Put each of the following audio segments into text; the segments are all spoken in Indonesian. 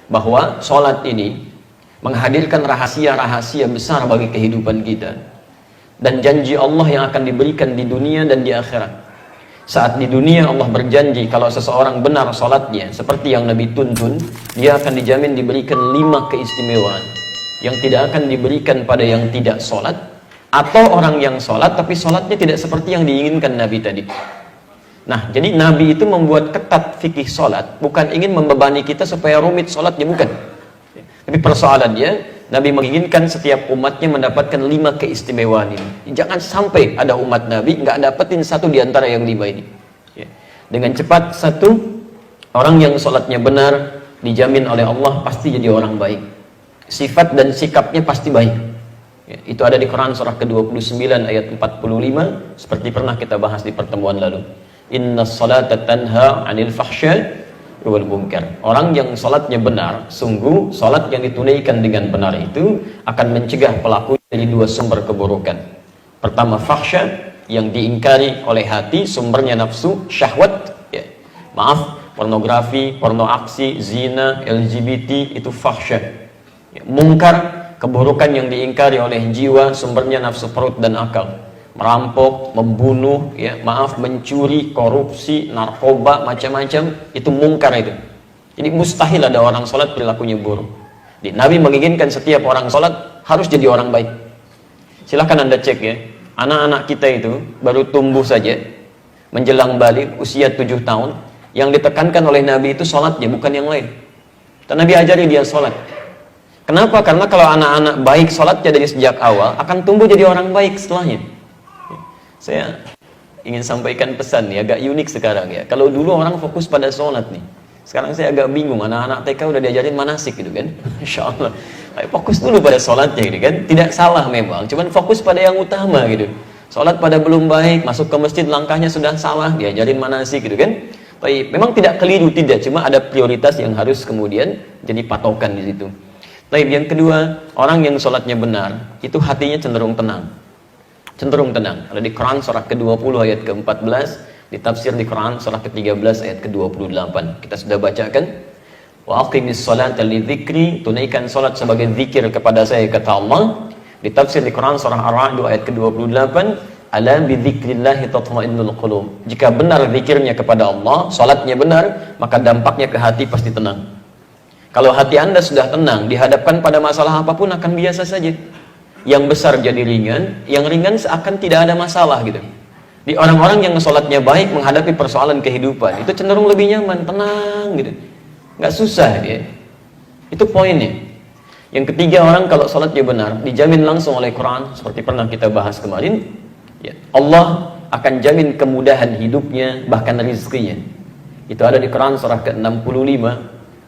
bahwa sholat ini menghadirkan rahasia-rahasia besar bagi kehidupan kita, dan janji Allah yang akan diberikan di dunia dan di akhirat. Saat di dunia Allah berjanji kalau seseorang benar sholatnya seperti yang Nabi tuntun, dia akan dijamin diberikan 5 keistimewaan yang tidak akan diberikan pada yang tidak sholat, atau orang yang sholat tapi sholatnya tidak seperti yang diinginkan Nabi tadi. Nah, jadi Nabi itu membuat ketat fikih sholat, bukan ingin membebani kita supaya rumit sholatnya, bukan. Tapi persoalannya, Nabi menginginkan setiap umatnya mendapatkan 5 keistimewaan ini. Jangan sampai ada umat Nabi nggak dapetin satu di antara yang 5 ini. Dengan cepat, satu, orang yang sholatnya benar dijamin oleh Allah pasti jadi orang baik. Sifat dan sikapnya pasti baik. Itu ada di Quran surah ke-29 ayat 45, seperti pernah kita bahas di pertemuan lalu. Inna salata tanha 'anil fahsya wal munkar. Orang yang salatnya benar, sungguh salat yang ditunaikan dengan benar itu akan mencegah pelaku dari 2 sumber keburukan. Pertama, fahsya, yang diingkari oleh hati, sumbernya nafsu, syahwat, ya. Maaf, pornografi, porno aksi, zina, LGBT, itu fahsya. Ya. Munkar, keburukan yang diingkari oleh jiwa, sumbernya nafsu perut dan akal. Merampok, membunuh, ya, maaf, mencuri, korupsi, narkoba, macam-macam, itu mungkar itu. Jadi mustahil ada orang sholat perilakunya buruk. Jadi, Nabi menginginkan setiap orang sholat harus jadi orang baik. Silahkan Anda cek ya, anak-anak kita itu baru tumbuh saja, menjelang balik, usia 7 tahun, yang ditekankan oleh Nabi itu sholatnya, bukan yang lain. Dan Nabi ajari dia sholat. Kenapa? Karena kalau anak-anak baik sholatnya dari sejak awal, akan tumbuh jadi orang baik setelahnya. Saya ingin sampaikan pesan nih, agak unik sekarang ya. Kalau dulu orang fokus pada sholat nih, sekarang saya agak bingung, anak-anak TK udah diajarin manasik gitu kan. Insya Allah, fokus dulu pada sholatnya gitu kan. Tidak salah memang, cuman fokus pada yang utama gitu. Sholat pada belum baik, masuk ke masjid langkahnya sudah salah, diajarin manasik gitu kan. Tapi memang tidak keliru, tidak, cuma ada prioritas yang harus kemudian jadi patokan di situ. Tapi yang kedua, orang yang sholatnya benar, itu hatinya cenderung tenang. Cenderung tenang. Ada di Quran surah ke-20 ayat ke-14, ditafsir di Quran surah ke-13 ayat ke-28. Kita sudah bacakan. Wa aqimis salata li dzikri, tunaikan salat sebagai zikir kepada saya, kata Allah. Ditafsir di Quran surah Ar-Ra'd ayat ke-28, ala bi dzikrillah tatma'innul qulub. Jika benar zikirnya kepada Allah, salatnya benar, maka dampaknya ke hati pasti tenang. Kalau hati Anda sudah tenang, dihadapkan pada masalah apapun akan biasa saja. Yang besar jadi ringan, yang ringan seakan tidak ada masalah gitu. Di orang-orang yang sholatnya baik menghadapi persoalan kehidupan, itu cenderung lebih nyaman, tenang gitu, nggak susah dia. Itu poinnya. Yang ketiga, orang kalau sholatnya benar dijamin langsung oleh Quran, seperti pernah kita bahas kemarin ya, Allah akan jamin kemudahan hidupnya, bahkan rizkinya. Itu ada di Quran surah ke-65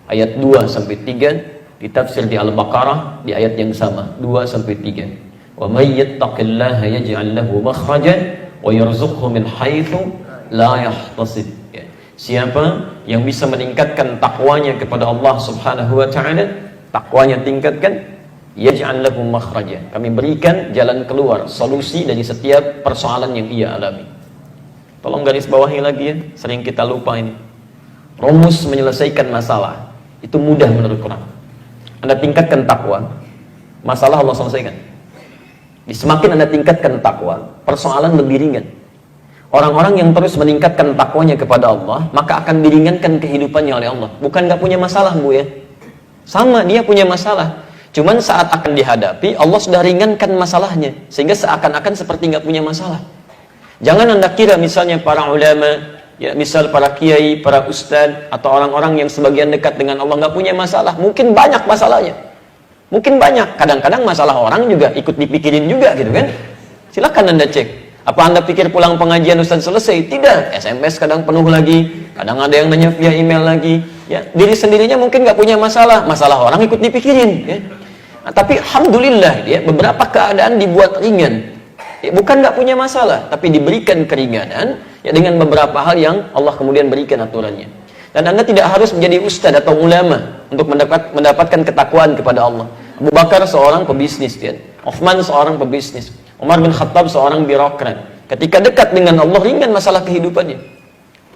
ayat 2-3, ditafsir di Al-Baqarah di ayat yang sama 2-3. Wa may yattaqillaha yaj'al lahu makhrajan wa yarzuqhu min haitsu la yahtasib. Ya. Siapa yang bisa meningkatkan takwanya kepada Allah Subhanahu wa taala, takwanya tingkatkan, yaj'al lahu makhrajan. Kami berikan jalan keluar, solusi dari setiap persoalan yang ia alami. Tolong garis bawahi lagi ya, sering kita lupa ini. Rumus menyelesaikan masalah itu mudah menurut Quran. Anda tingkatkan takwa, masalah Allah selesaikan. Semakin Anda tingkatkan takwa, persoalan lebih ringan. Orang-orang yang terus meningkatkan takwanya kepada Allah, maka akan diringankan kehidupannya oleh Allah. Bukan gak punya masalah, Bu ya. Sama, dia punya masalah. Cuman saat akan dihadapi, Allah sudah ringankan masalahnya, sehingga seakan-akan seperti gak punya masalah. Jangan Anda kira misalnya para ulama, ya, misal para kiai, para ustadz, atau orang-orang yang sebagian dekat dengan Allah nggak punya masalah. Mungkin banyak masalahnya, mungkin banyak. Kadang-kadang masalah orang juga ikut dipikirin juga gitu kan. Silakan Anda cek. Apa Anda pikir pulang pengajian ustadz selesai? Tidak. SMS kadang penuh lagi, kadang ada yang nanya via email lagi. Ya, diri sendirinya mungkin nggak punya masalah, masalah orang ikut dipikirin. Ya. Nah, tapi alhamdulillah, ya, beberapa keadaan dibuat ringan. Ya, bukan nggak punya masalah, tapi diberikan keringanan. Ya, dengan beberapa hal yang Allah kemudian berikan aturannya. Dan Anda tidak harus menjadi ustadz atau ulama untuk mendapatkan ketakwaan kepada Allah. Abu Bakar seorang pebisnis, ya. Uthman seorang pebisnis, Umar bin Khattab seorang birokrat. Ketika dekat dengan Allah, ringan masalah kehidupannya.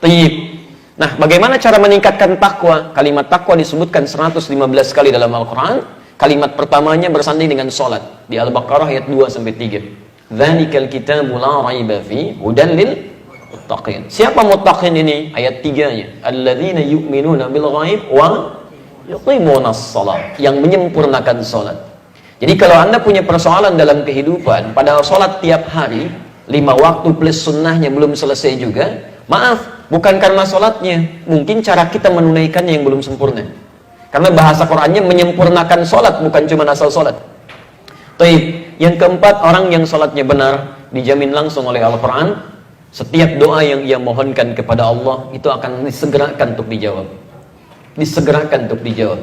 Tayyib. Nah, bagaimana cara meningkatkan takwa? Kalimat takwa disebutkan 115 kali dalam Al-Quran. Kalimat pertamanya bersanding dengan sholat. Di Al-Baqarah ayat 2-3. Dzalikal kitabu la raiba fi hudan lil muttaqin. Siapa muttaqin ini? Ayat 3-nya. Alladzina yu'minuna bil ghaib wa yuqimunas shalah. Yang menyempurnakan sholat. Jadi kalau Anda punya persoalan dalam kehidupan, padahal sholat tiap hari, 5 waktu plus sunnahnya belum selesai juga, maaf, bukan karena sholatnya, mungkin cara kita menunaikannya yang belum sempurna. Karena bahasa Qurannya menyempurnakan sholat, bukan cuma asal sholat. Taib. Yang keempat, orang yang sholatnya benar, dijamin langsung oleh Al-Quran, setiap doa yang ia mohonkan kepada Allah, itu akan disegerakan untuk dijawab. Disegerakan untuk dijawab.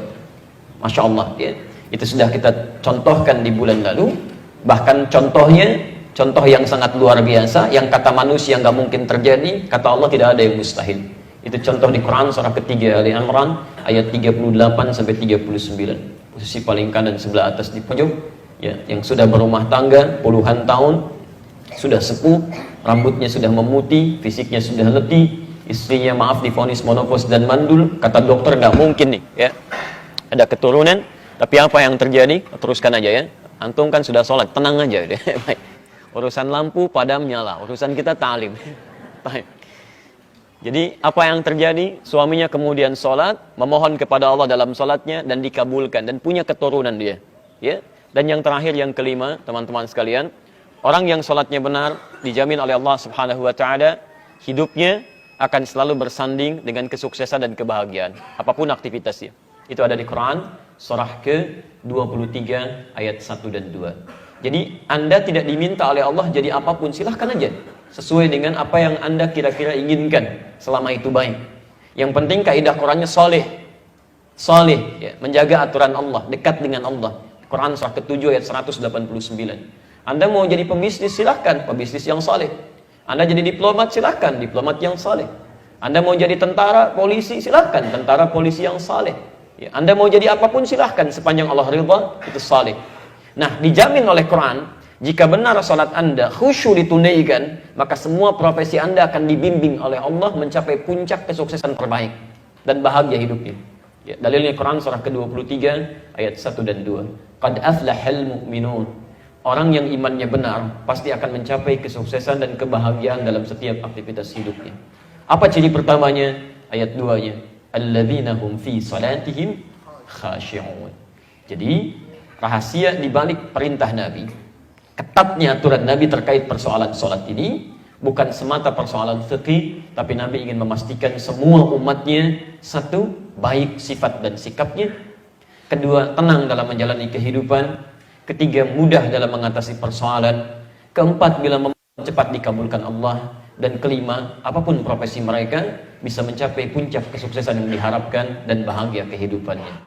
Masya Allah, ya. Itu sudah kita contohkan di bulan lalu. Bahkan contoh yang sangat luar biasa, yang kata manusia nggak mungkin terjadi, kata Allah tidak ada yang mustahil. Itu contoh di Quran surah ketiga Ali Imran ayat 38-39. Posisi paling kanan sebelah atas di pojok, ya, yang sudah berumah tangga puluhan tahun, sudah sepuh, rambutnya sudah memutih, fisiknya sudah letih, istrinya maaf divonis menopause dan mandul, kata dokter nggak mungkin nih, ya, ada keturunan. Tapi apa yang terjadi? Teruskan aja ya. Antum kan sudah sholat, tenang aja deh. Baik. Urusan lampu padam nyala, urusan kita ta'lim. Baik. Jadi apa yang terjadi? Suaminya kemudian sholat, memohon kepada Allah dalam sholatnya dan dikabulkan dan punya keturunan dia. Ya. Dan yang terakhir, yang kelima, teman-teman sekalian, orang yang sholatnya benar dijamin oleh Allah Subhanahu Wa Taala hidupnya akan selalu bersanding dengan kesuksesan dan kebahagiaan, apapun aktivitasnya. Itu ada di Quran surah ke-23 ayat 1 dan 2. Jadi Anda tidak diminta oleh Allah jadi apapun, silahkan aja sesuai dengan apa yang Anda kira-kira inginkan, selama itu baik. Yang penting kaidah Qurannya soleh, ya, menjaga aturan Allah, dekat dengan Allah. Quran surah ke-7 ayat 189. Anda mau jadi pembisnis, silahkan pembisnis yang soleh. Anda jadi diplomat, silahkan diplomat yang soleh. Anda mau jadi tentara, polisi, silahkan tentara polisi yang soleh. Ya, Anda mau jadi apapun silahkan sepanjang Allah ridha, itu saleh. Nah, dijamin oleh Quran, jika benar salat Anda khusyuk ditunaikan, maka semua profesi Anda akan dibimbing oleh Allah mencapai puncak kesuksesan terbaik dan bahagia hidupnya. Ya, dalilnya Quran surah ke-23 ayat 1 dan 2. Qad aflahal mu'minun. Orang yang imannya benar pasti akan mencapai kesuksesan dan kebahagiaan dalam setiap aktivitas hidupnya. Apa ciri pertamanya? Ayat 2-nya. Alladzina hum fi salatihim khashi'un. Jadi rahasia di balik perintah Nabi, ketatnya aturan Nabi terkait persoalan salat ini bukan semata persoalan fikih, tapi Nabi ingin memastikan semua umatnya, satu, baik sifat dan sikapnya, kedua, tenang dalam menjalani kehidupan, ketiga, mudah dalam mengatasi persoalan, keempat, bila cepat dikabulkan Allah, dan kelima, apapun profesi mereka bisa mencapai puncak kesuksesan yang diharapkan dan bahagia kehidupannya.